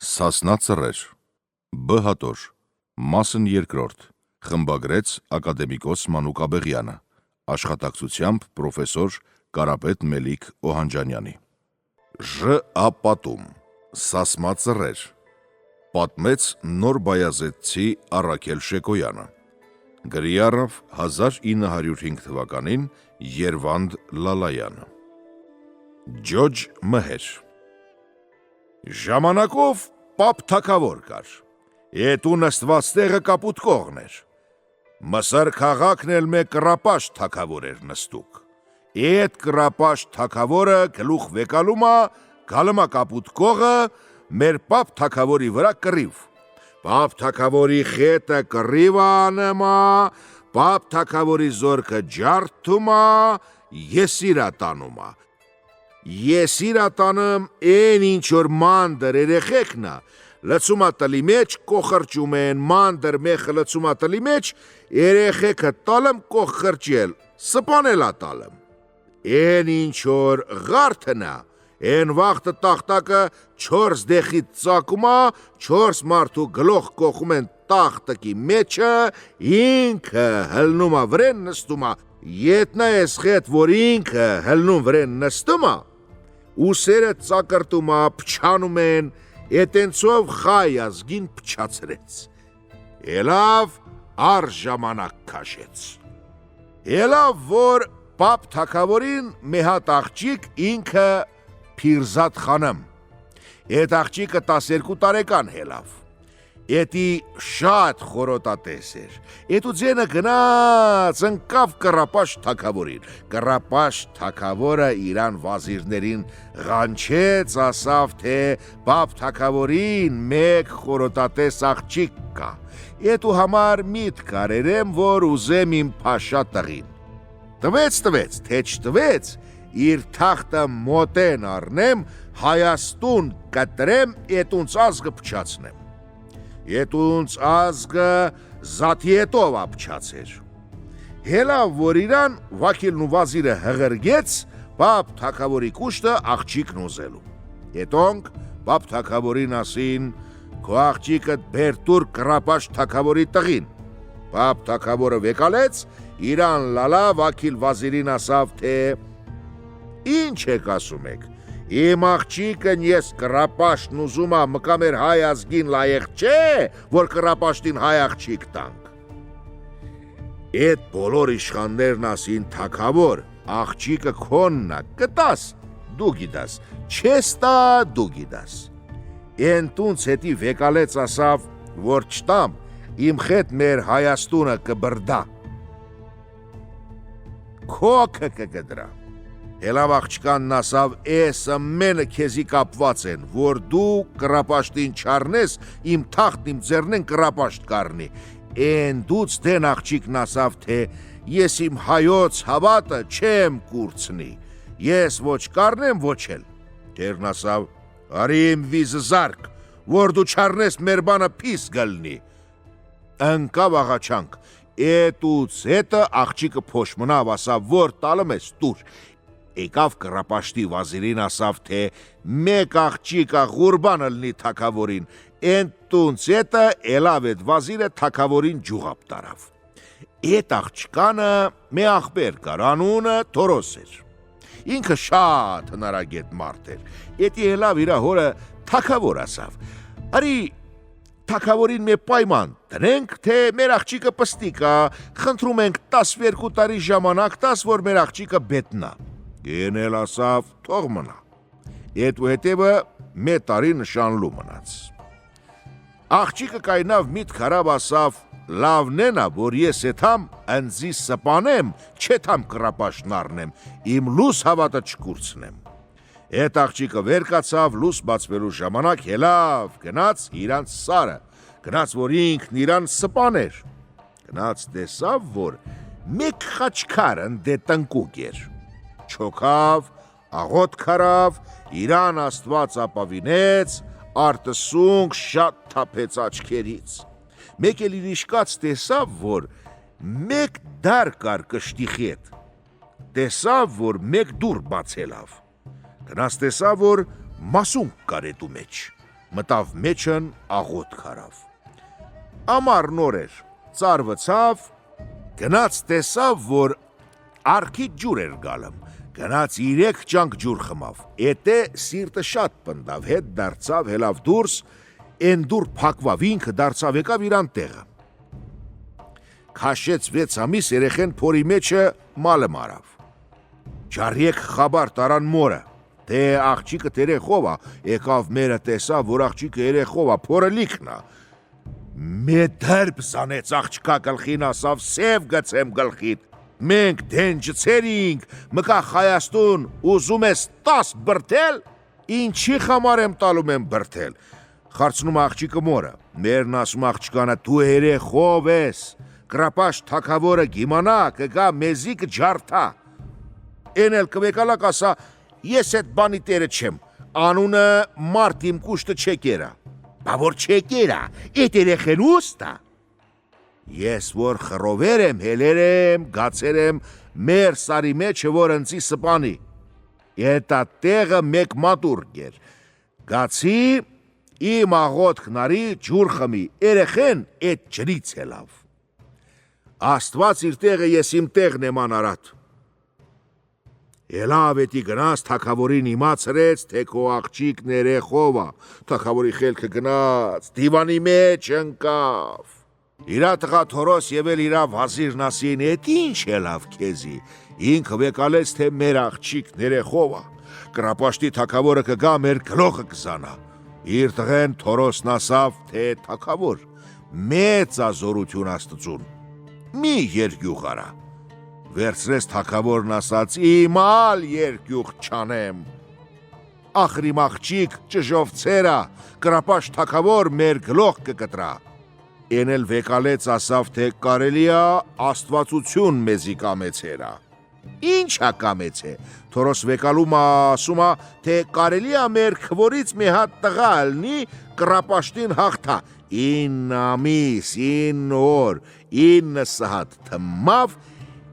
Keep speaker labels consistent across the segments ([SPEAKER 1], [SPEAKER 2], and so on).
[SPEAKER 1] Սասնա ծռեր, Բ հատոր, մասն երկրորդ, խմբագրեց ակադեմիկոս Մանուկ Աբեղյանը, աշխատակցությամբ պրոֆեսոր Կարապետ Մելիք Օհանջանյանի։ Պատում, Սասմա ծռեր, պատմեց նոր բայազետցի Առաքել Շեկոյանը, գրի առավ 1905 թվականին Երվանդ Լալայանը։ Ջոջ Մհեր։ Ժամանակով պապ թագավոր կար, էտու նստված տեղը կապուտ կողն էր, Մսր քաղաքն էլ մեկ կռապաշտ թագավոր էր նստուկ, էտ կռապաշտ թագավորը գլուխ վեկալումա, գալմա կապուտ կողը, մեր պապ թագավորի վրա կռիվ, պապ թագավորի խետը կռիվը անեմա, պապ թագավորի զորքը ջարդումա, եսիրա տանումա, եսիրա տանım են ինչ որ մանդր երեխեքնա, լծումա տլի մեջ կոխրճում են, մանդր մեխը լծումա տլի մեջ, երեխեքը տալım կոխրճել, սպանելա տալım, են ինչ որ ғարդնա, են վաղթը տախտակը 4 դեխից ծակումա, 4 մարդու գլող կոխում են տախտակի մեջը, ինքը հլնումա վրեն նստումա, ետնա ես խետ, որ ինքը հլնում վրեն նստումա, ուսերը ծակրտումա, պչանում են, էտենցով խայ ազգին պչացրեց, ելավ առ ժամանակ կաշեց, ելավ որ պապ թագավորին մեհատ աղջիկ ինքը Փիրզատ խանım, էտ աղջիկը 12 տարեկան հելավ, էտի շատ խորոտատես էր, էտու ձենը գնաց ընկավ կռապաշտ թագավորին, կռապաշտ թագավորը իրան վազիրներին ղանչեց, ասավ թե պապ թագավորին մեկ խորոտատես աղջիկ կա, էտու համար միտք արերեմ, որ ուզեմ իմ փաշա տղին, տվեց, թե չտվեց, իր թախտը մոտեն առնեմ, Հայաստուն կտրեմ, էտունց ազգը փչացնեմ, էտունց ազգը զաթիետով ապչացեր, հելավ որ իրան վակիլն ու վազիրը հղրգեց, պապ թագավորի կուշտը աղջիկն ուզելու, էտոնք պապ թագավորին ասին, քո աղջիկըտ բեր տուր կռապաշտ թագավորի տղին, պապ թագավորը վեկալեց, իրան լալա վակիլ վազիրին ասավ թե ինչ եք ասում եք, իմ աղջիկն ես կռապաշտն ուզումա մկամեր հայ ազգին լայեղ չէ, որ կռապաշտին հայ աղջիկ տանք, էտ բոլոր իշխաններն ասին թագավոր, աղջիկը քոննա, կտաս, դու գիտաս, չես տա, դու գիտաս, ենտունց հետի վեկալեց ասավ, որ չտամ, իմ խետ մեր Հայաստունը կբրդա, քոքը կգդրա, հելավ աղջկանն ասավ, էսը մենը քեզի կապված են, որ դու կռապաշտին չարնես, իմ թախտն իմ ձեռնեն կռապաշտ կարնի, են դուց դեն աղջիկն ասավ, թե ես իմ հայոց հավատը չեմ կուրցնի, ես ոչ կարնեմ, ոչ էլ, դերն ասավ, արի իմ վիզը զարկ, որ դու չարնես մեր բանը պիս գլնի, ընկավ աղաչանք, էտուց հետը աղջիկը փոշմնավ ասավ, որ տալում ես տուր, եկավ կռապաշտի վազիրին ասավ, թե մեկ աղջիկա ղուրբան ըլնի թագավորին, ենտունց հետը ելավ էտ վազիրը թագավորին ջուղապ տարավ, էտ աղջկանը մե աղբեր կար, անունը Թորոս էր, ինքը շատ հնարագետ մարդ էր, էտի ելավ իրա հորը թագավոր ասավ, արի թագավորին մե պայման տնենք, թե մեր աղջիկը պստիկա, խնդրում ենք 12 տարի ժամանակ տաս, որ մեր աղջիկը բետնա, գենել ասավ, թող մնա, էտու հետևը մե տարի նշանլու մնաց, աղջիկը կայնավ միտ քարավ ասավ, լավնենա, որ ես եթամ ընձի սպանեմ, չեթամ կռապաշտն առնեմ, իմ լուս հավատը չկուրցնեմ, էտ աղջիկը վեր կացավ, լուս բացվելու ժամանակ հելավ, գնաց իրանց սարը, գնաց, որ ինքն իրան սպաներ, գնաց տեսավ, որ մեկ խաչքար ընդե տնկուկ էր, չոքավ, աղոտ քարավ, իրան աստված ապավինեց, արտսունք շատ թափեց աչքերից, մեկ էլ իր իշկաց տեսավ, որ մեկ դար կար կշտի խետ, տեսավ, որ մեկ դուր բացելավ, գնաց տեսավ, որ մասունք կար էտու մեջ, մտավ մեջն աղոտ քարավ։ Ամառ նոր էր, ծարվցավ, գնաց տեսավ, որ արքի ջուր էր գալում, գնաց 3 ճանք ջուր խմավ, էտե սիրտը շատ պնդավ, հետ դարձավ, հելավ դուրս, են դուր փակվավ, ինքը դարձավ եկավ իրան տեղը։ Քաշեց 6 ամիս երեխեն փորի մեջը մալը մարավ։ Չարյեք խաբար տարան մորը, թե աղջիկը երեխով է, եկավ մերը տեսավ, որ աղջիկը երեխով է, փորը լիքն է։ Մեդերբ զանեց աղջկա գլխին, ասավ, սև գցեմ գլխիդ, մենք դենջցերինք, մկա Հայաստուն, ուզում ես 10 բրդել, ինչի համար եմ տալում եմ բրդել։ Խարցնում աղջիկը մորը, մերն ասում աղջկանը, դու երեխով ես, կրապաշ թակավորը գիմանա, կգա մեզի կջարդա։ Են էլ կվեկալակ ասա, ես այդ բանի տերը չեմ, անունը մարդ իմ կուշտը չեկերա։ Բա որ չեկերա, էդ երեխեն ուստա։ Ես որ խռովեր եմ, հելեր եմ, գացեր եմ, մեր սարի մեջը որ ընցի սպանի։ Էտա տեղը մեկ մատուր գեր։ Գացի, իմ աղոտ խնարի ջուր խմի, երեխեն էդ ջրից ելավ։ Աստված իր տեղը ես իմ տեղն եմ անարատ։ Ելավ էտի գնաց, թակավորին իմացրեց, թե քո աղջիկն երեխով է, թակավորի խելքը գնաց, դիվանի մեջ ընկավ։ Իրա տղա Թորոս եւ էլ իրա վազիրն ասին, էդ ինչ ելավ քեզի, ինքը վեկալեց, թե մեր աղջիկն երեխով է, կրապաշտի թակավորը կգա, մեր գլոխը կզանա։ Իր տղեն Թորոսն ասավ, թե թակավոր, մեծ ազորություն Աստծուն, մի երկյուղ արա։ Վերցրեց թակավորն ասաց, իմ ալ երկյուղ չանեմ։ Ախր իմ աղջիկ ճժովցերա, կրապաշ թակավոր մեր գլոխ կկտրա։ Են էլ վեկալեց ասավ, թե կարելի է աստվածություն մեզի կամեցերա։ Ինչ է կամեցե։ Թորոս վեկալում ասում է, թե կարելի է մեր քվորից մի հատ տղա ալնի կրապաշտին հաղթա։ 9 ամիս, 9 օր, 9 սահատ թմավ,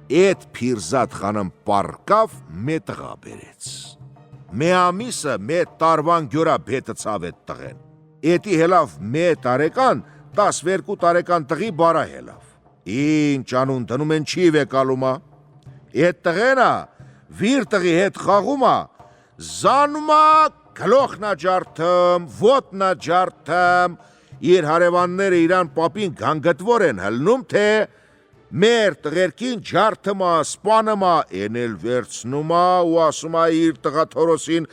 [SPEAKER 1] էդ Փիրզատ խանım պարկավ մե տղա բերեց։ Մե ամիսը մե տարվան գյորա բետը ցավ էդ տղեն։ Էդի հելավ մե տարեկան, 12 տարեկան տղի բարա հելավ։ Ինչ անուն դնում են չի վեկալումա։ Էդ տղենա վիր տղի հետ խաղումա, զանումա գլոխնա ջարդում, ոտնա ջարդում, իր հարևանները իրան պապին գանգտվոր են հլնում, թե մեր տղերքին ջարդմա, սպանմա, են էլ վերցնումա ու ասումա իր տղա Թորոսին,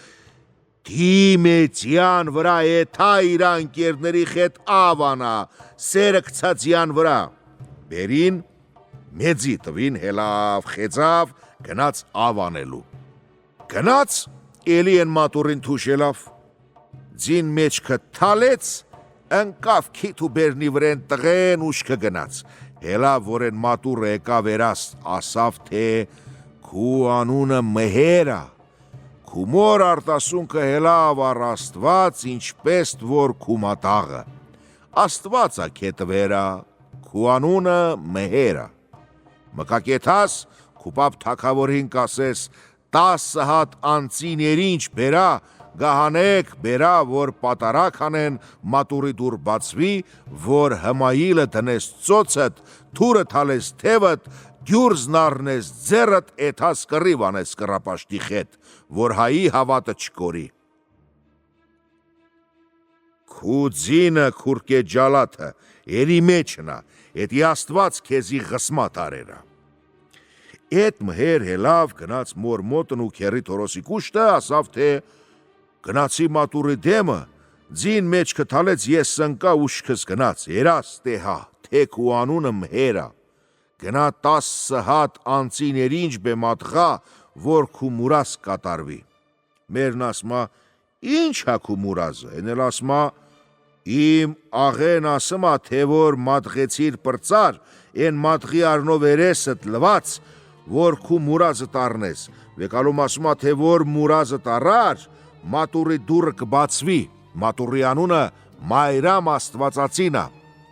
[SPEAKER 1] դիմեցյան վրա էթա իր անկերների խետ ավանա, սերը կցածյան վրա։ Բերին, մեծի տվին հելավ, խեցավ, գնաց ավանելու։ Գնաց, էլի են մատուրին թուշելավ, ձին մեջքը թալեց, ընկավ քիթ ու բերնի վրեն տղեն ուշքը գնաց, հելավ որեն մատուրը եկա վերաստ, ասավ թե քու անունը մհերա, քու մոր արտասունքը հելավ առ Աստված, ինչպես որ քու մատաղը, Աստված ա քետ վերա, քու անունը մհերա, մկակետաս քու պապ թակավորին կասես, 10 հատ անցիներինչ բերա, գահանեք բերա, որ պատարակ անեն, մատուրի դուր բացվի, որ հմայիլը տնես ծոցըտ, թուրը թալես թևըտ, գյուրզն առնես ձերըտ, էթաս կռիվ անես կրապաշտի խետ, որ հայի հավատը չկորի։ Քու ձինը քուրկե ջալաթը, էրի մեջնա, էտի Աստված քեզի ղսմատ արերա։ Էտ մհեր հելավ գնաց մոր մոտն ու քերի Թորոսի կուշտը, ասավ թե գնացի մատուրի դեմը, ձին մեջքը թալեց ես սնկա ուշքս գնաց, երաս տեհա, թեք ու անունը մհերա, գնա 10 հատ անցիներինչ բե մատղա, որ քու մուրաս կատարվի։ Մերն ասմա, ինչ հա քու մուրազը, էնել ասմա, իմ աղեն ասմա, թե որ մատղեցիր պրծար, են մատղի արնով երեսըտ լված, որ քու մուրազը տարնես, վեկալում ասմա, թե որ մուրազը տարար, մատուրի դուրը կբացվի, մատուրի անունը մայրամ աստվածածինա,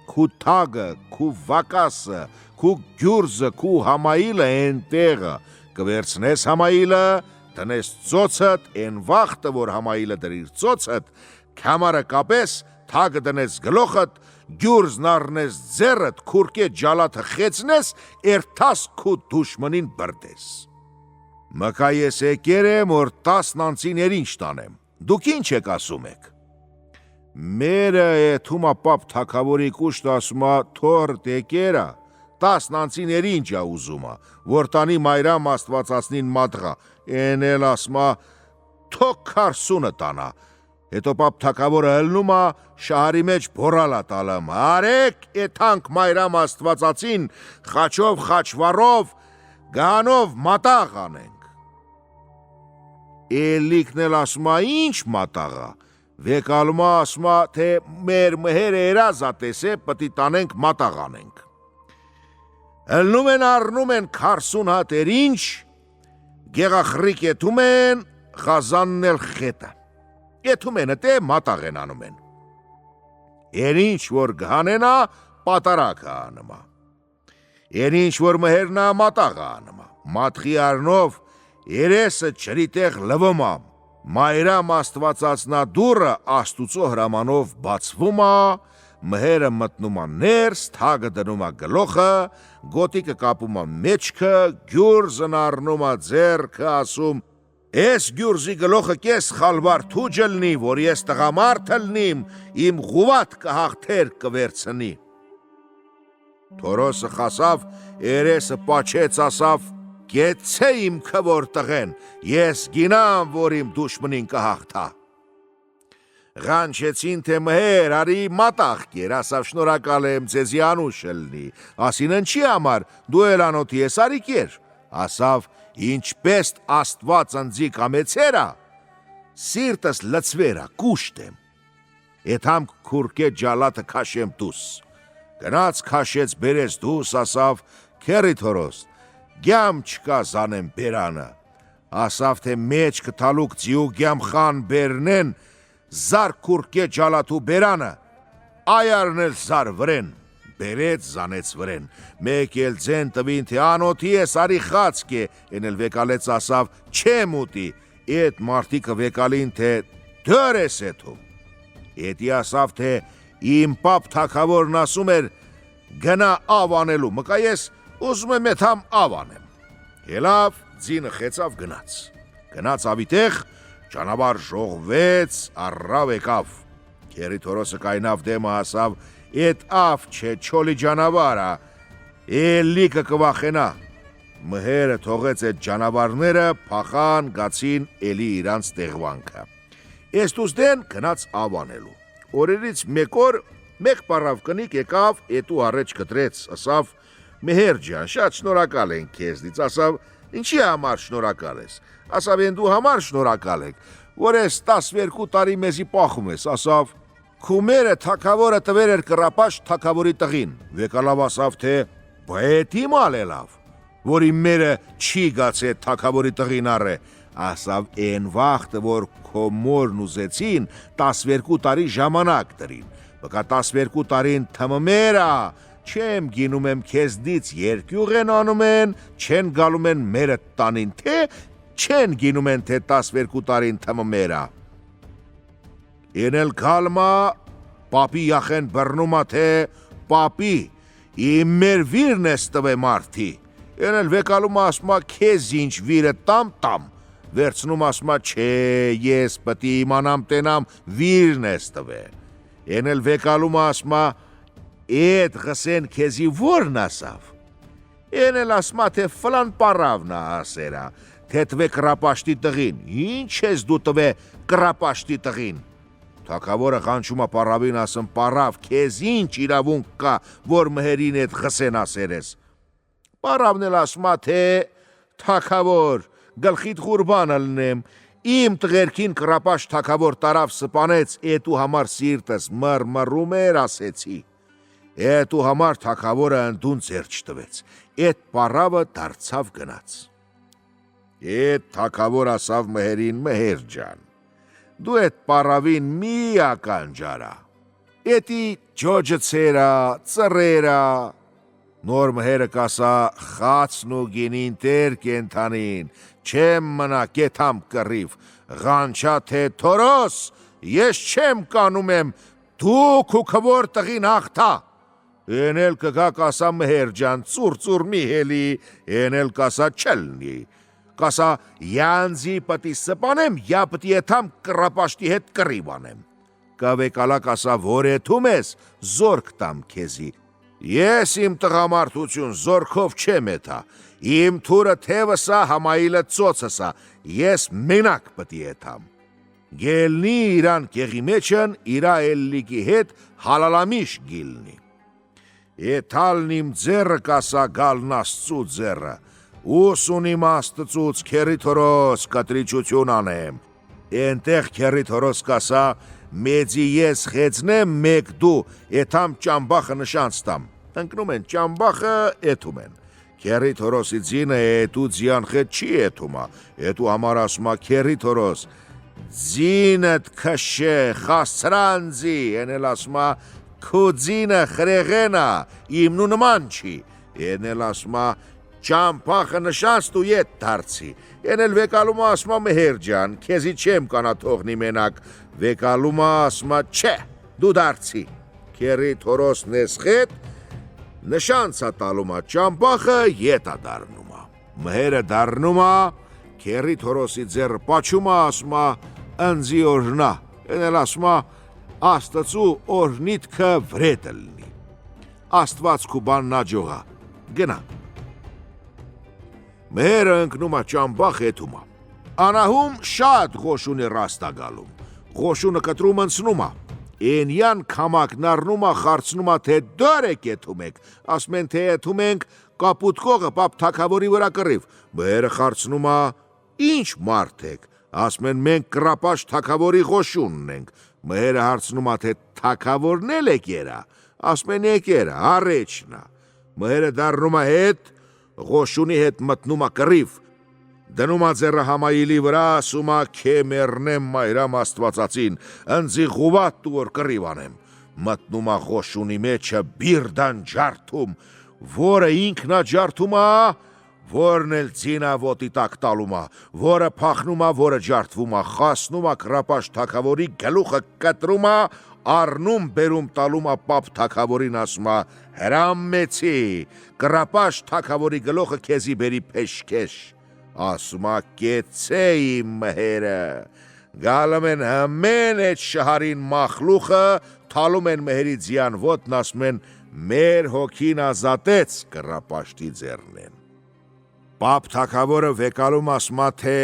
[SPEAKER 1] քու թագը, քու վակասը, քու գյուրզը, քու համայիլը են տեղը, կվերցնես համայիլը, տնես ծոցըտ, են վաղտը, որ համայիլը դրիր ծոցըտ, Քամարը կապես, թագը դնես գլոխդ, գյուրզն առնես ձեռդ, քուրկե ջալաթը խեցնես, երթաս քու դուշմնին բրդես։ Մկա ես եկեր եմ, որ 10 անցիներ ինչ տանեմ, դուք ինչ եք ասում եք։ Մերը եթումա պապ թակավորի կուշտ ասումա թորդ եկերա, 10 անցիներ ինչ ա ուզումա, որ տանի մայրամ աստվածացնին մատղա, են էլ ասմա թոք 40-ը տանա, հետո պապ թակավորը հլնումա շահարի մեջ բորալա տալեմ, արեք եթանք մայրամ աստվածացին, խաչով խաչվարով, գանով մատաղ անենք։ Էլիկն էլ ասումա ինչ մատաղա, վեկալումա ասումա թե մեր մհերը երազատես է, պտի տանենք մատաղ անենք։ Հլնում են առնում են 40 հատեր ինչ, գեղախրիկ եթում են, խազանն էլ խետը։ Եթում են թե մատաղ են անում են։ Էր ինչ որ գանենա, պատարակ անմա։ Էր ինչ որ մհերնա մատաղ անմա։ Մատղի առնով երեսը չրիտեղ լվոմամ։ Մայրամ աստվածացնա դուրը աստուծո հրամանով բացվում ա, մհերը մտնում ա ներս, թագը դնում ա գլոխը, գոտիկը կապում ա մեջքը, գյուրզն առնում ա ձեռքը ասում, ես գյուրզի գլոխը կես խալվար թուջը լնի, որ ես տղամարդը լնիմ, իմ գուվատ կհաղթեր կվերցնի։ Թորոսը խասավ, երեսը պաչեց ասավ, գեցե իմ քվոր տղեն, ես գինամ, որ իմ դուշմնին կհաղթա։ Ղանչեցին թե մհեր, արի մատաղ կեր, ասավ շնորհակալ եմ ձեզի անուշ լնի, ասին ընչի համար, դու էլ անոթի ես արի կեր, ասավ ինչպես աստված ընձի կամեցերա, սիրտս լծվերա, կուշտ եմ, եթամ քուրկե ջալատը քաշեմ դուս, գնաց քաշեց բերես դուս, ասավ քերի թորոս, գյամ չկա զանեմ բերանը, ասավ թե մեջ կտալուկ ձիու գյամ խան բերնեն, զար քուրկե ջալաթու բերանը, այարն էլ զար վրեն, բերեց զանեց վրեն, մեկ էլ ձեն տվին թե անոթի ես արի խացք է, են էլ վեկալեց ասավ չեմ ուտի, էդ մարդիկը վեկալին թե դր ես էթում, էդի ասավ թե իմ պապ թակավորն ասում էր գնա ավ անելու, մկա ես ուզում եմ էթամ ավ անեմ, հելավ ձինը խեցավ գնաց ավիտեղ, ճանավար ժողվեց, առավ եկավ, քերի թորոսը կայնավ դեմը ասավ, էդ ավ չէ չոլի ճանավարա, էլիկը կվախենա, մհերը թողեց էդ ճանավարները, փախան գացին էլի իրանց տեղվանքը, էստուս դեն գնաց ավ անելու, օրերից մեկ օր, մեկ պարավ կնիկ եկավ, էտու առեջ կտրեց, ասավ, մհեր ջան, շատ շնորհակալ ենք քեզնից, ասավ, ինչի համար շնորհակալ ես, ասավ են դու համար շնորհակալ եք, որ ես 12 տարի մեզի պախում ես, ասավ, քու մերը թակավորը տվեր էր կռապաշ թակավորի տղին, վեկալավ ասավ թե, բայետ իմալ էլավ, որ իմ մերը չի գացե թակավորի տղին առե, ասավ են վաղթը, որ քո մորն ուզեցին 12 տարի ժամանակ դրին, բկա 12 տարին թմմերա, չեմ գինում եմ քեզնից երկյուղ են անում են, չեն գալում են մերը տանին, թե չեն գինում են թե 12 տարին թմմերա։ Են էլ գալմա, պապի յախեն բրնումա թե պապի, իմ մեր վիրն ես տվե մարդի, են էլ վեկալում ասմա քեզ ինչ վիրը տամ, վերցնում ասմա չէ, ես պտի իմանամ տենամ վիրն ես տվե, են էլ վեկալում ասմա էդ գսեն քեզի որն ասավ, են էլ ասմա թե ֆլան պարավն ասերա, թե տվե կռապաշտի տղին, ինչ ես դու տվե կռապաշտի տղին, թակավորը ղանչումա պարավին ասում պարավ, քեզ ինչ իրավունք կա, որ մհերին էդ գսեն ասերես, պարավն էլ ասմա թե թակավոր, գլխիտ խուրբան ըլնեմ, իմ տղերքին կռապաշ թակավոր տարավ սպանեց, էտու համար սիրտս մռմռում էր ասեցի, էտու համար թակավորը ընդուն ձեր չտվեց, էդ պարավը դարձավ գնաց, էդ թակավոր ասավ մհերին մհեր ջան, դու էդ պարավին մի ականջարա, էդի ջոջը ցերա, ծռերա, նոր մհերը կասա խացն ու գինին տեր կենթանին, չեմ մնա կեթամ կռիվ, ղանչա թե թորոս, ես չեմ կանում եմ, դուք ու քվոր տղին հաղթա։ Էնել կգա կասա Մհեր ջան, ծուր մի հելի, էնել կասա չլնի։ Կասա յանձի պտի սպանեմ, յա պտի եթամ կրապաշտի հետ կռիվանեմ։ Կավեկալա կասա որ եթում ես, զորք տամ քեզի։ Ես իմ տղամարդություն զորքով չեմ եթա, իմ թուրը թևսա համայիլը ծոցսա, ես մենակ պտի եթամ։ Գելնի իրան կեղի մեջն իրա էլլիկի հետ հալալամիշ գիլնի։ Եթալն իմ ձերը կասա գալն աստծու ձերը, ուսունիմ աստծուց քերի թորոս կտրիչություն անեմ, ենտեղ քերի թորոս կասա մեծի ես խեցնեմ մեկ դու, եթամ ճամբախը նշանցտամ, ընկնում են ճամբախը եթում են, քերի թորոսի ձինը եթու ձյան խետ չի եթումա, եթու համար ասումա քերի թորոս, ձինըտ քշե խասրանձի, ենել ասումա քու ձինը խրեղենա, իմնու նման չի, ենել ասումա ճամբախը նշանցտ ու ետ դարձի, ենել վեկալումա ասումա Մհեր ջան, քեզի չեմ կանա թողնի մենակ, վեկալումա ասումա չէ, դու դարձի, քերի թորոսն ես խետ, նշանցա տալումա ճամբախը ետա դարնումա, Մհերը դարնումա, քերի թորոսի ձեր պաչումա ասումա ընձի օրնա, ենել ասումա աստծու օրնիտքը վրետլնի, աստված կուբան նաջողա, գնա։ Մհերը ընկնումա ճամբախ եթումա, անահում շատ ղոշունի ռաստագալում, ղոշունը կտրում ընցնումա, Ենյան կամակ նարնումա խարցնումա թե դոր եք եթում եք, ասմեն թե եթում ենք կապուտ կողը պապ թակավորի վրա կռիվ, Մհերը խարցնումա ինչ մարդ եք, ասմեն մենք կրապաշ թակավորի ղոշունն ենք, Մհերը հարցնումա թե թակավորնել եք երա, ասմեն եք երա, առեչնա, Մհերը դարնումա հետ, ղոշունի հետ մտնումա կռիվ, դնումա ձերը համայիլի վրա ասումա քե մերնեմ մայրամ աստվածածին, ընձի ղուվատ դու որ կռիվանեմ, մտնումա ղոշունի մեջը բիրդան ջարդում, որը ինքնա ջարդումա, որն էլ ձինա ոտի տակ տալումա, որը փախնումա, որը ջարդվումա, խասնումա կրապաշ թակավորի գլուխը կտրումա, առնում բերում տալումա պապ թակավորին ասումա, հրամ մեծի, կրապաշ թակավորի գլուխը քեզի բերի փեշքեշ, ասումա կեցե իմ Մհերը, գալում են հմեն էտ շահարին մախլուխը, թալում են Մհերի ձյան ոտն ասում են մեր հոգին ազատեց կրապաշտի ձեռնեն։ Պապ թակավորը վեկալում ասումա թե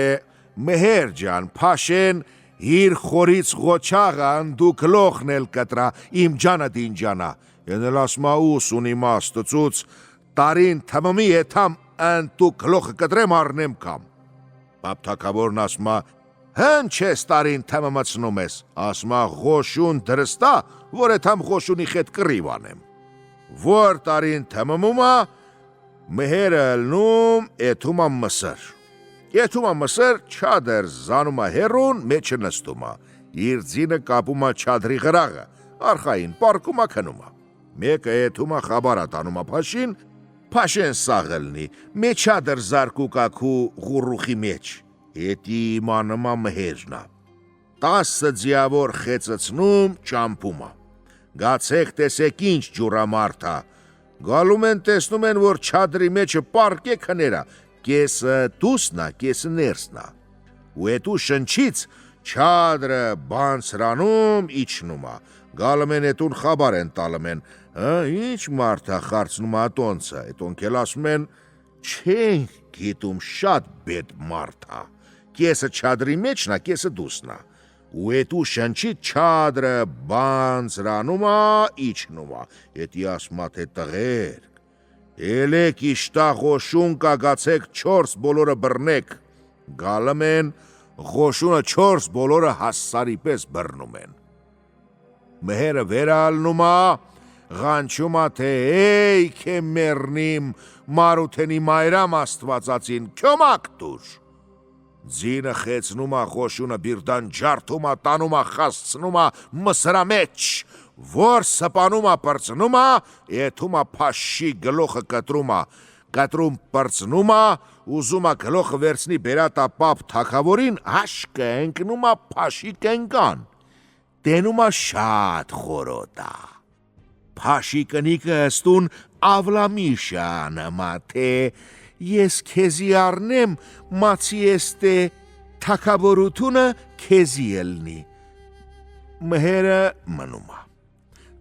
[SPEAKER 1] Մհեր ջան, փաշեն իր խորից ղոչաղը ընդու գլոխն էլ կտրա, իմ ջանը դինջանա, ենել ասումա ուսունիմ աստծուց, տարին թմմի եթամ ընդու գլոխը կտրեմ առնեմ կամ։ Պապ թակավորն ասումա, հն չես տարին թմմացնում ես, ասումա ղոշուն դրստա, որ եթամ ղոշունի խետ կռիվանեմ։ Որ տարին թմմումա, Մհերը լնում եթումա մսր։ Եթումա մսր չադր զանումա հերուն մեջը նստումա, իր ձինը կապումա չադրի գրաղը, արխային պարկումա քնումա։ Մեկը եթումա խաբարա տանումա փաշին, փաշեն սաղելնի, մեջադր զարկուկակու ղուրուխի մեջ, եթի իմանումա Մհերնա։ 10 ձիավոր խեցծնում ճամպումա, գացեք տեսեք ինչ ջուրամարդա, գալում են տեսնում են, որ չադրի մեջը պարկ է քները, կեսը դուսնա, կեսը ներսնա, ու էտու շնչից չադրը բանցրանում իջնումա, գալում են էտուն խաբար են տալում են, ինչ մարդա խարցնումա ատոնցը, էտոնք էլ ասում են, չենք գիտում շատ բեդ մարդա, կեսը չադրի մեջնա, կեսը դուսնա, ու էտու շնչի չադրը բանցրանումա իջնումա, էտի ասմա թե տղերք, էլեք իշտա ղոշուն կագացեք 4 բոլորը բռնեք, գալում են ղոշունը 4 բոլորը հասսարի պես բռնում են։ Մհերը վերալնումա, ղանչումա թե էй քե մերնիմ մարութենի մայրամ աստվածածին քյոմակ դուր։ Ձինը խեցնումա ղոշունը բիրդան ջարդումա տանումա խասցնումա մսրա մեջ, որ սպանումա պրծնումա, եթումա փաշի գլոխը կտրումա, կտրում պրծնումա, ուզումա գլոխը վերցնի բերատա պապ թակավորին, աշկը ընկնումա փաշի կենկան, տենումա շատ խորոտա։ Փաշի կնիկը ըստուն ավլամիշանամա, թե ես քեզի առնեմ, մացի էստե թակավորությունը քեզի ելնի։ Մհերը մնումա։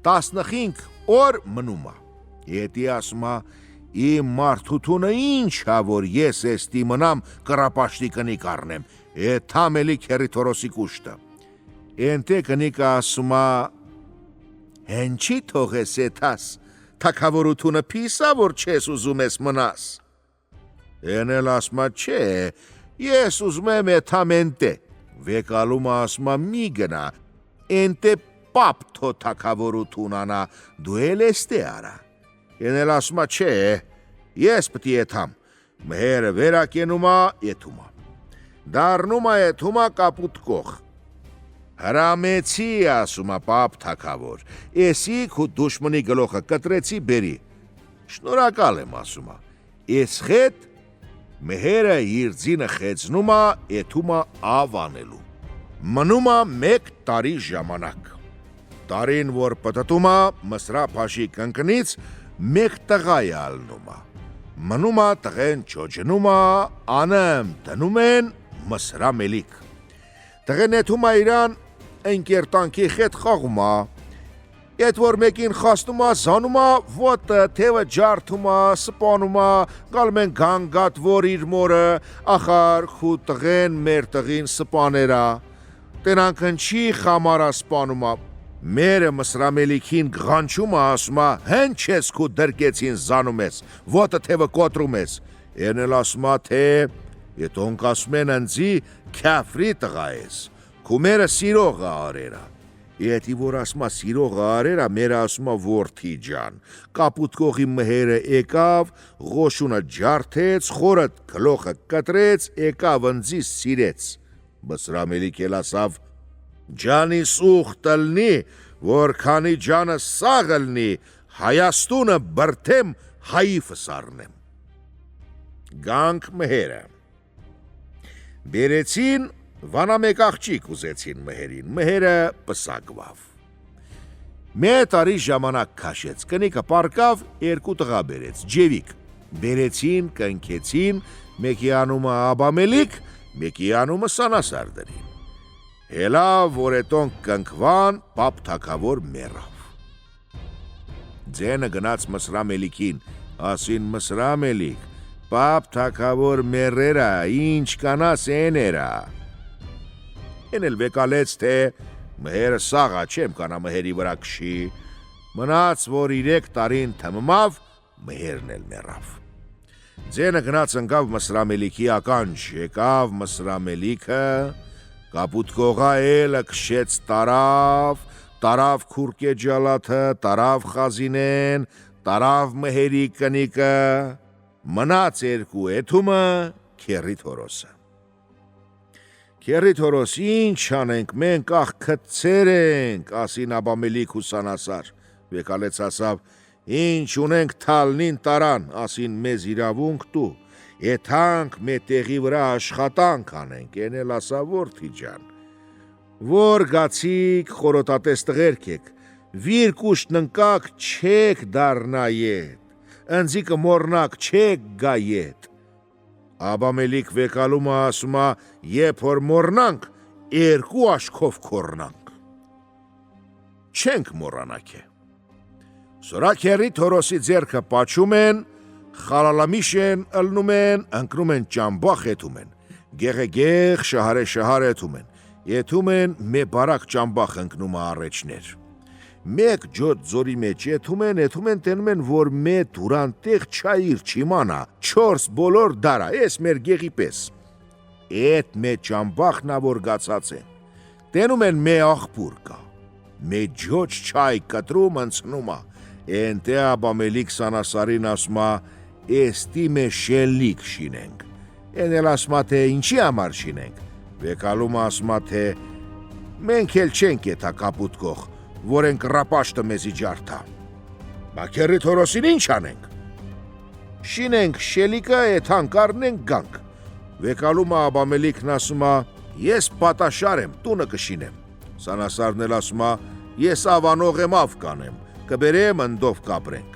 [SPEAKER 1] 15 օր մնումա։ Եթե ասումա, իմ մարդությունը ինչա, որ ես էստի մնամ կրապաշտի կնիկ առնեմ, թամ էլի քերի թորոսի կուշտը։ Ենտե կնիկը ասումա, հենչի թողես էթաս, թակավորությունը պիսա, որ չես ուզում ես մնաս։ Էնել ասմա, չէ, ես ուզում եմ էթամ ենտե։ Վեկալումը ասմա, մի գնա, ենտե պապ թո թակավորություն անա, դու էլ էստե արա։ Էնել ասմա, չէ, ես պտի էթամ, մհերը վերակենումա էթումա։ Դարնումա էթումա կապուտ կող։ Հրամեցի ասումա պապ թակավոր, էսի քու դուշմնի գլոխը կտրեցի բերի։ Շնորհակալ եմ ասումա, ես խետ մհերը իր ձինը խեցնումա էթումա ավանելու։ Մնումա 1 տարի ժամանակ։ Տարին որ պտտումա մսրա փաշի կնկնից 1 տղա է ալնումա։ Մնումա տղեն չոջնումա, անեմ դնում են մսրա մելիք։ Տղեն էթումա իրան ընկերտանքի խետ խաղումա։ Էդ որ մեկին խաստումա, զանումա, ոտը, թևը ջարդումա, սպանումա, գալմեն գանգատ որ իր մորը, ախար խու տղեն մեր տղին սպաներա։ Տենանքն չի խամարա սպանումա։ Մերը մսրամելիքին գղանչումա ասումա, հեն չես քու դրկեցին զանում ես, ոտը թևը կոտրում ես։ Էնել ասումա, թե եթոնք ասում են ընձի քյավրի տղա ես, քու մերը սիրողը արերա։ Եթե որ ասմա սիրողը արերա, մերը ասումա որդի ջան, կապուտ կողի մհերը եկավ, ղոշունը ջարդեց, խորըտ գլոխը կտրեց, եկավ ընձի սիրեց։ Մսրամելիք էլ ասավ, ջանիս ուղ տլնի, որ քանի ջանը սաղլնի, Հայաստունը բրթեմ, հայիֆը սարնեմ։ Գանք մհերը։ Բերեցին վանամեկ աղջիկ ուզեցին մհերին, մհերը պսակվավ։ Մի տարի ժամանակ քաշեց, կնիկը պարկավ, 2 տղա բերեց, ջևիկ։ Բերեցին, կնքեցին, մեկի անումը Աբամելիք, մեկի անումը Սանասարդրին։ Հելա որ էտոնք կնքվան, պապ թակավոր մեռավ։ Ձենը գնաց մսրամելիքին, ասին մսրամելիք, պապ թակավոր մեռերա, ինչ կանաս էներա։ Են էլ վեկալեց, թե մհերը սաղա չեմ կանա մհերի վրա կշի, մնաց, որ 3 տարին թմմավ, մհերն էլ մեռավ։ Ձենը գնաց ընկավ մսրամելիքի ականջ, եկավ մսրամելիքը, կապուտ կողա էլը կշեց տարավ քուրկե ջալաթը, տարավ խազինեն, տարավ մհերի կնիկը, մնաց 2 էթումը քերի թորոսը։ Քերի թորոս ինչ անենք, մենք աղ քծեր ենք, ասին Աբամելիք ու Սանասար, վեկալեց ասավ, ինչ ունենք թալնին տարան, ասին մեզ իրավունք տու, եթանք մե տեղի վրա աշխատանք անենք, էնել ասա որդի ջան, որ գացիք խորոտատես տղերք եք, վիր կուշտ ննկակ չեք դարնա ետ, ընձիկը մորնակ չեք գա ետ։ Աբամելիք վեկալումը ասումա, եբ որ մորնանք, 2 աշկով կորնանք։ Չենք մորանակ է։ Սորա քերի թորոսի ձերքը պաչում են, խալալամիշ են, ըլնում են, ընկնում են ճամբախ եթում են, գեղեգեղ շահարե եթում են, եթում են մե բարակ ճամբախ ընկնում առեջներ։ Մեկ ջոտ ձորի մեջ եթում են տենում են, որ մե դուրանտեղ չայիր չիմանա, 4 բոլոր դարա, ես մեր գեղի պես։ Էտ մե ճամբախնա որ գացած են, տենում են մե աղբուր կա, մե ջոջ չայ կտրում ընցնումա, ենտե Աբամելիք Սանասարին ասմա, էստի մե շելլիկ շինենք, են էլ ասմա, թե ինչի համար շինենք, վեկալում ասմա, թե մենք էլ չենք եթա կապուտ կող, որ ենք ռապաշտը մեզի ջարդա։ Բաքերի թորոսին ինչ անենք։ Շինենք շելիկը էթանք առնենք գանք։ Վեկալումը Աբամելիքն ասումա, ես պատաշար եմ, տունը կշինեմ։ Սանասարն էլ ասում է. ես ավանող եմ ավ կանեմ, կբերեմ ընդով կապրենք։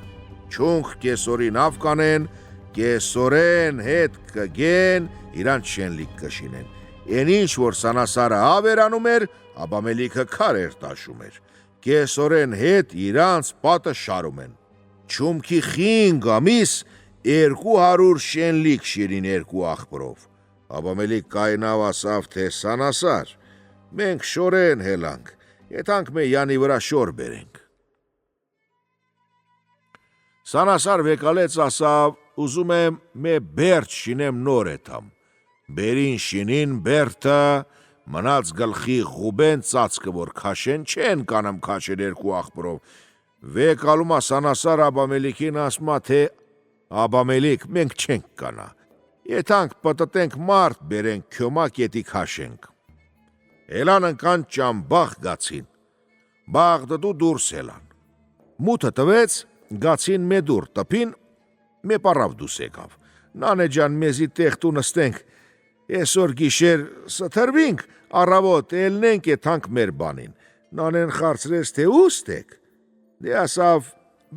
[SPEAKER 1] Չունք կեսորին ավ կանեն, կեսորեն հետ կգեն, իրանց շենլիկ կշինեն։ Են ինչ որ Սանասարը ավ էր անում էր, Աբամելիքը քար էր տաշում էր։ Կեսորեն հետ իրանց պատը շարում են։ Չումքի 5 ամիս 200 շենլիկ շիրին 2 աղբրով։ Աբամելիք կայնավ ասավ, թե Սանասար, մենք շորեն հելանք, եթանք մե յանի վրա շոր բերենք։ Սանասար վեկալեց ասավ, ուզում եմ մե բերդ շինեմ նոր էթամ։ Բերին շինին բերդը, մնաց գլխի ղուբեն ծածկը, որ քաշեն չեն կանեմ քաշեն 2 աղբրով։ Վեկալումա Սանասար Աբամելիքին ասմա, թե Աբամելիք, մենք չենք կանա։ Եթանք պտտենք մարդ բերենք քյոմա կետի քաշենք։ Էլան ընկան ճամբախ գացին։ Բաղդդու դուրս էլան։ Մութը տվեց, գացին մե դուր տպին, մե պարավ դուս եկավ։ Նանե ջան, մեզի տեղ նստենք, այսօր գիշեր սթրվինք, առավոտ ելնենք եթանք մեր բանին։ Նանեն խարցրեց, թե ուստեք։ Դե ասավ,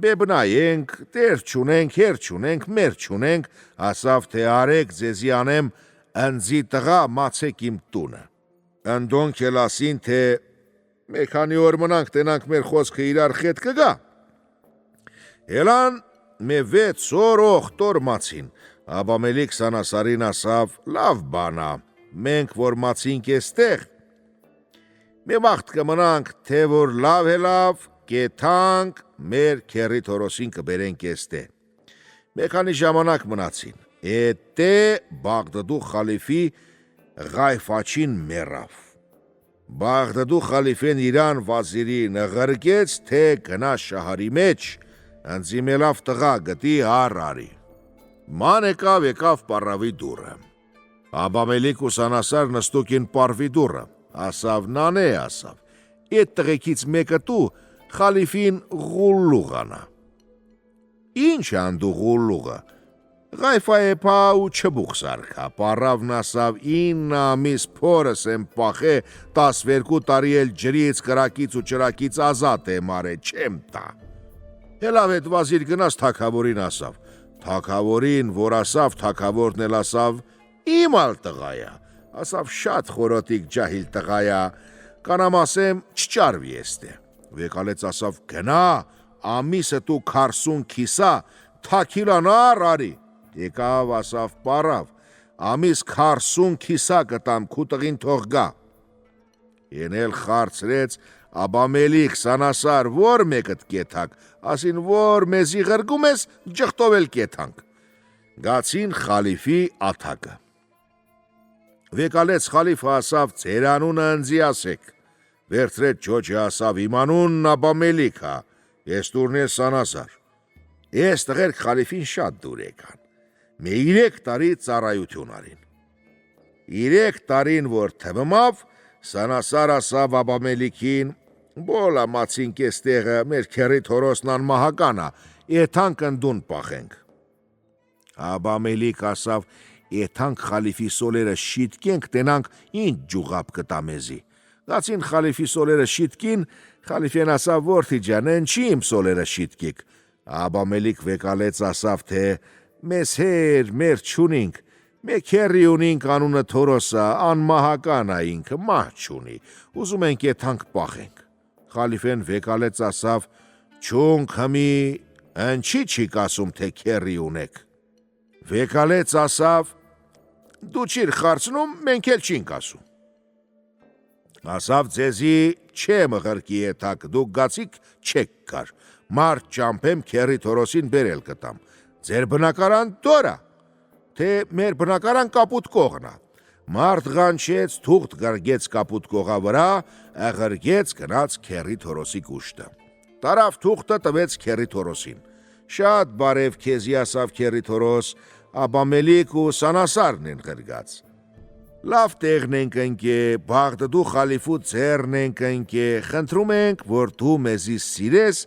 [SPEAKER 1] բեբնայենք, տեր չունենք, հեր չունենք, մեր չունենք, ասավ, թե արեք ձեզի անեմ ընձի տղա մացեք իմ տունը։ Ընդոնք էլ ասին, թե մի քանի օր մնանք տենանք մեր խոսքը իրար խետ կգա։ Էլան մե 6 օր օխտոր մացին, Աբամելիք Սանասարին ասավ, լավ բանա, մենք որ մացինք եստեղ, մի վաղտ կմնանք, թե որ լավ է լավ, կեթանք մեր քերի Թորոսին կբերենք եստե։ Մի քանի ժամանակ մնացին, էտե Բաղդադու խալիֆի Ղայֆաչին մեռավ։ Բաղդադու խալիֆեն իրան վազիրի նղրկեց, թե գնա շահարի մեջ, ընձիմելավ տղա գտի հարարի։ Ման եկավ պարավի դուրը։ Աբամելիք ու Սանասար նստուկին պարվի դուրը, ասավ նանե ասավ, էտ տղեկից մեկը տու խալիֆին ղուլլուղանա։ Ինչ անդու ղուլլուղը, Ղայֆա էպա ու չբուխ սարքա, պարավն ասավ 9 ամիս փորս եմ պախե, 12 տարի էլ ջրից, կրակից ու ճրակից ազատ եմ արե, չեմ տա։ Հելավ հետ վազիր գնաց թագավորին ասավ, թագավորին, որ ասավ, թագավորն էլ ասավ, իմ ալ տղայա, ասավ շատ խորոտիկ ջահիլ տղայա, կանամ ասեմ չճարվի եստե։ Վեկալեց ասավ, գնա, ամիսը դու 40 քիսա, թաքիլանար արի։ Եկավ ասավ պարավ, ամիս 40 քիսա կտամ քու տղին թող գա։ Ենել խարցրեց, Աբամելիք Սանասար, որ մեկըտ կեթակ, ասին որ մեզի ղրգում ես, ջղտով էլ կեթանք։ Գացին խալիֆի աթակը։ Վեկալեց խալիֆը ասավ, ձեր անունը ընձի ասեք։ Վերցրեց ջոջը ասավ, իմ անունն Աբամելիք ա, ես տուրն ես Սանասար։ Ես տղեր խալիֆին շատ դուր եկան։ Մե 3 տարի ծառայություն արին։ 3 տարին որ թվմավ, Սանասար ասավ Աբամելիքին, բոլա մացինք եստեղը մեր քերի Թորոսն անմահականա, եթանք ընդուն պախենք։ Աբամելիք ասավ, եթանք խալիֆի սոլերը շիտկենք, տենանք ինչ ջուղապ կտա մեզի։ Գացին խալիֆի սոլերը շիտկին, խալիֆեն ասավ, որդի ջան, ընչի իմ սոլերը շիտկիկ։ Աբամելիք վեկալեց ասավ, թե մեզ հեր, մեր չունինք, մեկ հերի ունինք անունը Թորոսը, անմահական ա ինքը, մահ չունի, ուզում ենք եթանք պախենք։ Խալիֆեն վեկալեց ասավ, չունք հմի, ընչի չի կասում, թե քերի ունեք։ Վեկալեց ասավ, դու չիր խարցնում, մենք էլ չինք ասում։ Ասավ ձեզի չեմ ղրկի եթակ, դուք գացիք չեք կար, մարդ ճամփեմ քերի Թորոսին բերել կտամ, ձեր բնակարան դորա, թե մեր բնակարան կապուտ կողնա։ Մարդ ղանչեց, թուղթ գրգեց կապուտ կողա վրա, ղրգեց գնաց քերի Թորոսի կուշտը։ Տարավ թուղթը տվեց քերի Թորոսին։ Շատ բարև քեզի ասավ քերի Թորոս, Աբամելիք ու Սանասարն են ղրգած։ Լավ տեղն ենք ընկե, Բաղդադու խալիֆու ձեռն ենք ընկե, խնդրում ենք, որ դու մեզի սիրես,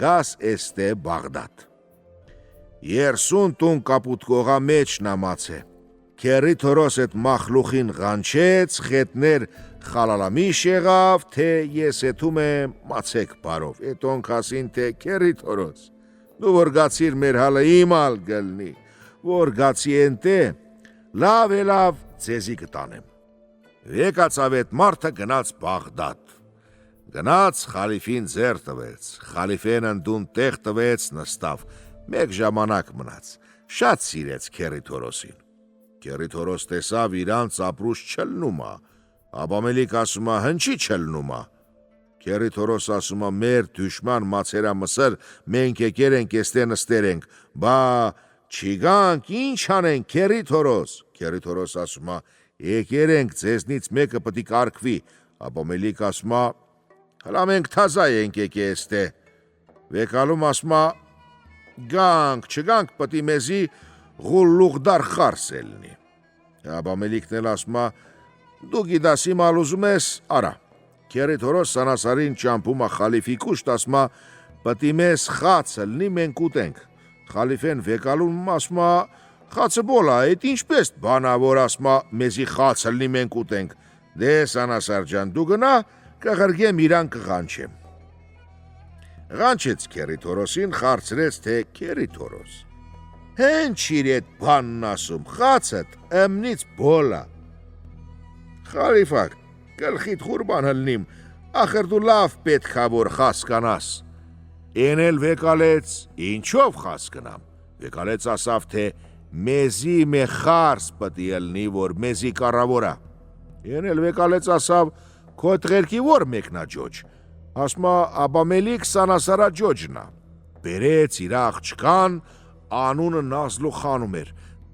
[SPEAKER 1] գաս էստե Բաղդադ։ 30 տուն կապուտ կողա մեջ նամաց է, քերի թորոս այդ մախլուխին ղանչեց, խետներ խալալամիշ եղավ, թե ես եթում եմ մացեք բարով, էտոնք ասին, թե քերի թորոս, դու որ գացիր մեր հալը իմալ գլնի, որ գացի ենտե, լավ է լավ ձեզի կտանեմ։ Եկացավ այդ մարդը գնաց Բաղդադ, գնաց խալիֆին ձեռ տվեց, խալիֆեն ընդուն տեղ տվեց, նստավ, մեկ ժամանակ մնաց, շատ սիրեց քերի թորոսին։ Քերի թորոս տեսավ իրանց ապրուշ չլնումա, Աբամելիք ասումա հնչի չլնումա։ Քերի թորոս ասումա մեր դուշման մացերա մսր, մենք եկեր ենք եստե նստեր ենք, բա չի գանք ինչ անենք քերի թորոս։ Քերի թորոս ասումա եկեր ենք ձեզնից մեկը պտի կարգվի, Աբամելիք ասումա հլա մենք թազա ենք եկե եստե։ Վեկալում ասումա գանք չգանք պտի մեզի Ղուլլուղդար խարս ելնի։ Աբամելիքն էլ ասումա դու գիտաս իմալ ուզում ես արա։ Քերի թորոս Սանասարին ճամփումա խալիֆի կուշտ ասումա պտի մեզ խաց ելնի մենք ուտենք։ Խալիֆեն վեկալում ասումա խացը բոլա այդ ինչպես բանա որ ասումա մեզի խաց ելնի մենք ուտենք։ Դե Սանասար ջան դու գնա կղրգեմ իրան կղանչեմ։ Ղանչեց քերի թորոսին, խարցրեց թե քերի թորոս հենչիր էդ բանն ասում, խացըտ ըմնից բոլա։ Խալիֆակ, գլխիդ խուրբան հլնիմ, ախր դու լավ պետքա որ խասկանաս։ Էն էլ վեկալեց, ինչով խասկնամ։ Վեկալեց ասավ, թե մեզի մե խարս պտի ելնի, որ մեզի կարավորա։ Էն էլ վեկալեց ասավ, քո տղերքի որ մեկնա ջոջ։ Ասմա Աբամելիք Սանասարա ջոջնա։ Բերեց իր աղջկան, անունը Նազլու խանում էր,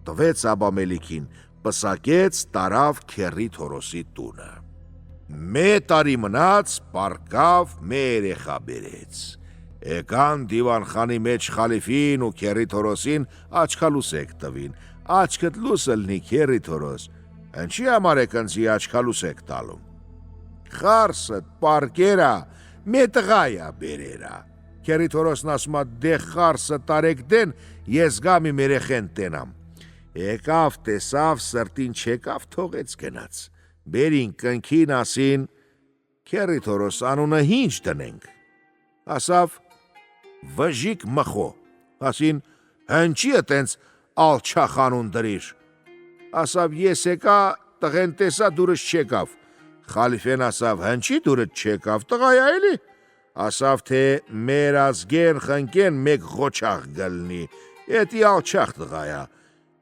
[SPEAKER 1] տվեց Աբամելիքին, պսակեց տարավ քերի թորոսի տունը։ Մե տարի մնաց, պարկավ մե երեխա բերեց։ Եկան դիվանխանի մեջ խալիֆին ու քերի թորոսին աչքալուսեք տվին, աչքդ լուս ըլնի քերի թորոս, ընչի համար եք ընձի աչքալուսեք տալում։ Խարսըտ պարկերա, մե տղայա բերերա։ Քերի թորոսն ասումա դե խարսը տարեք դեն, ես գամի մերեխեն տենամ։ Եկավ տեսավ սրտին չեկավ թողեց գնաց։ Բերին կնքին ասին քերի թորոս անունը ինչ դնենք։ Ասավ վժիկ մխո։ Ասին հնչի տենց ալչախ անուն դրիր։ Ասավ ես եկա տղեն տեսա դուրս չեկավ։ Խալիֆեն ասավ հնչի դուրս չեկավ տղայա էլի։ Ասավ թե մեր ազգեն խնկեն մեկ ղոչաղ գլնի, էտի ալչախ տղայա,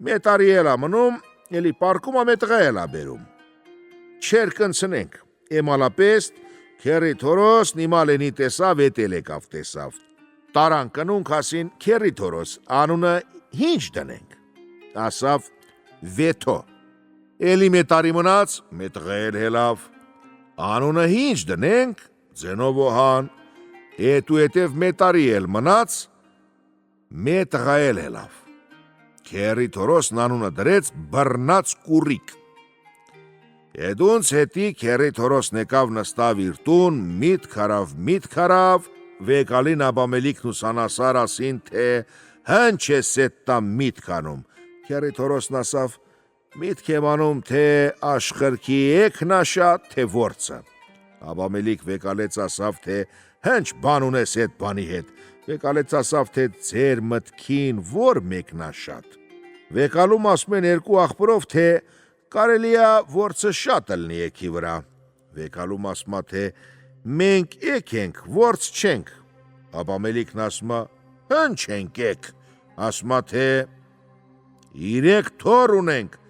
[SPEAKER 1] մե տարի էլա մնում, էլի պարկումա մե տղա էլա բերում։ Չեր կնցնենք, էմալապեստ, քերի թորոս նիմալենի տեսավ, էտել եկավ տեսավ։ Տարան կնունք ասին քերի թորոս, անունը ինչ դնենք։ Ասավ վեթո, էլի մե տարի մնաց, մե տղա էլ հելավ, անունը ինչ դնենք, ձենովոհան, Էտու էտև մե տարի էլ մնաց, մե տղա էլ հելավ։ Քերի թորոսն անունը դրեց բռնած կուրիկ։ Էդունց հետի քերի թորոսն եկավ նստավ իր տուն, միտ քարավ, վեկալին Աբամելիքն ու Սանասար ասին, թե հնչ ես էտ տամ միտ կանում։ Քերի թորոսն ասավ, միտ կեմանում, թե աշխրքի էքնաշա, թե որցը։ Աբամելիք վեկալեց ասավ, թե հնչ բան ունես էդ բանի հետ, վեկալեց ասավ, թե ձեր մտքին որ մեկնաշատ։ Վեկալում ասում են երկու աղբրով, թե կարելիա որցը շատ ըլնի եքի վրա։ Վեկալում ասմա, թե մենք եկ ենք, որց չենք։ Աբամելիքն ասմա, հնչ ենք եկ, ասմա, թե իրեք թոր ունենք,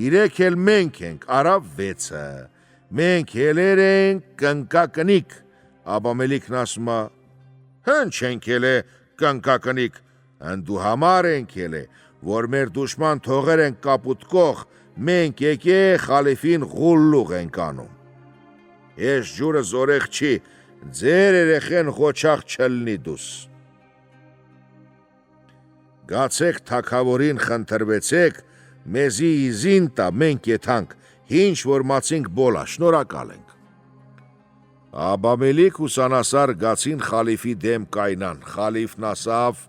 [SPEAKER 1] իրեք էլ մենք ենք, արավ վեցը, մենք հելեր ենք կնկակնիկ։ Աբամելիքն ասումա, հնչ ենք էլ է կնկակնիկ, ընդու համար ենք էլ է, որ մեր դուշման թողեր ենք կապուտկող, մենք եկե խալիֆին Ղուլլուղ ենք անում։ Ես ջուրը զորեղ չի, ձեր երեխեն ղոչաղ չլնի դուս։ Գացեք թագավորին խնդրվեցեք, մեզի իզին տա, մենք եթանք, ինչ որ մացինք բոլա, շնորհակալ ենք։ Աբամելիք ու Սանասար գացին խալիֆի դեմ կայնան, խալիֆն ասավ,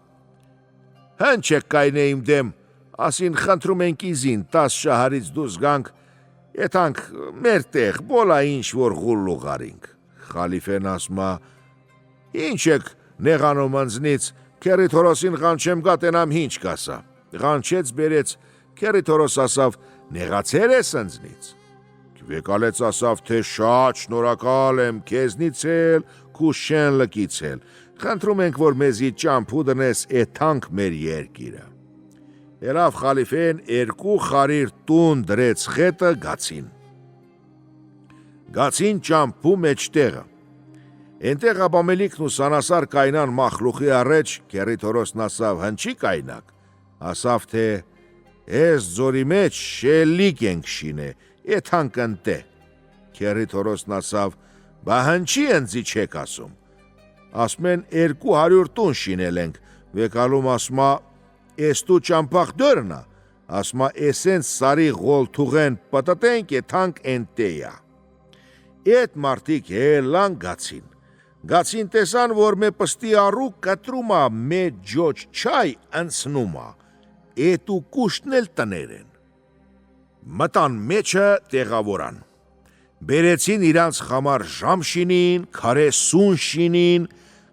[SPEAKER 1] հնչ եք կայնե իմ դեմ, ասին խնդրում ենք իզին 10 շահարից դուրս գանք, եթանք մեր տեղ բոլա ինչ որ գուլլու գարինք։ Խալիֆեն ասմա, ինչ եք նեղանում ընձնից, քերի թորոսին ղանչեմ գատենամ ինչ կասա։ Ղանչեց բերեց, քերի թորոս ասավ, նեղացեր ես ընձնից։ Վեկալեց ասավ, թե շատ շնորհակալ եմ քեզնից էլ, քու շեն լկից էլ, խնդրում ենք, որ մեզի ճամփու դնես էթանք մեր երկիրը։ Ելավ խալիֆեն 2 խարիր տուն դրեց խետը գացին։ Գացին ճամփու մեջտեղը։ Ենտեղ Աբամելիքն ու Սանասար կայնան մախլուխի առաջ, քերի թորոսն ասավ, հնչի կայնակ, ասավ, թե ես ձորի մեջ շելիկ ենք շինե, եթանք ընտե։ Քերի թորոսն ասավ, բա հնչի ընձի չեք ասում։ Ասմեն 200 տուն շինել ենք, վեկալում ասմա, ես դու ճամփախ դորնա, ասմա էսենց սարի գոլթուղեն պտտենք եթանք ընտեյա։ Էդ մարդիկ հելան գացին։ Գացին տեսան, որ մե պստի առուկ կտրումա մե ջոջ չայ ընցնումա, էտ ու կուշտն էլ տներեն։ Մտան մեջը տեղավորան։ Բերեցին իրանց խամար ժամ շինին, քարե սուն շինին,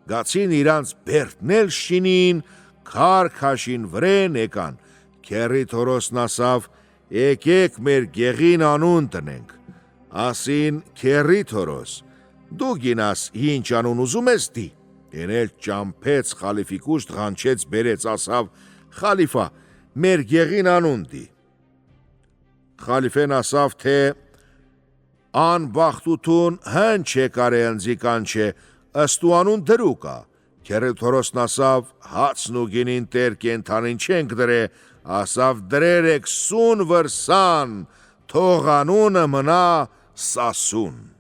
[SPEAKER 1] գացին իրանց բերդնել շինին, քար քաշին վրեն եկան։ Քերի թորոսն ասավ, եկեք մեր գեղին անուն տնենք։ Ասին քերի թորոս, դու գինաս ինչ անուն ուզում ես դի։ Ենել ճամփեց խալիֆի կուշտ ղանչեց բերեց ասավ, խալիֆա, մեր գեղին անուն դի։ Խալիֆեն ասավ, թե անբախտություն հն չէ կարե ընձի կանչե, ըստուանուն դրուկա։ Քերի թորոսն ասավ, հացն ու գինին տեր կենթանին չենք դրե, ասավ դրեր եք սուն վրսան, թող անունը մնա Սասուն։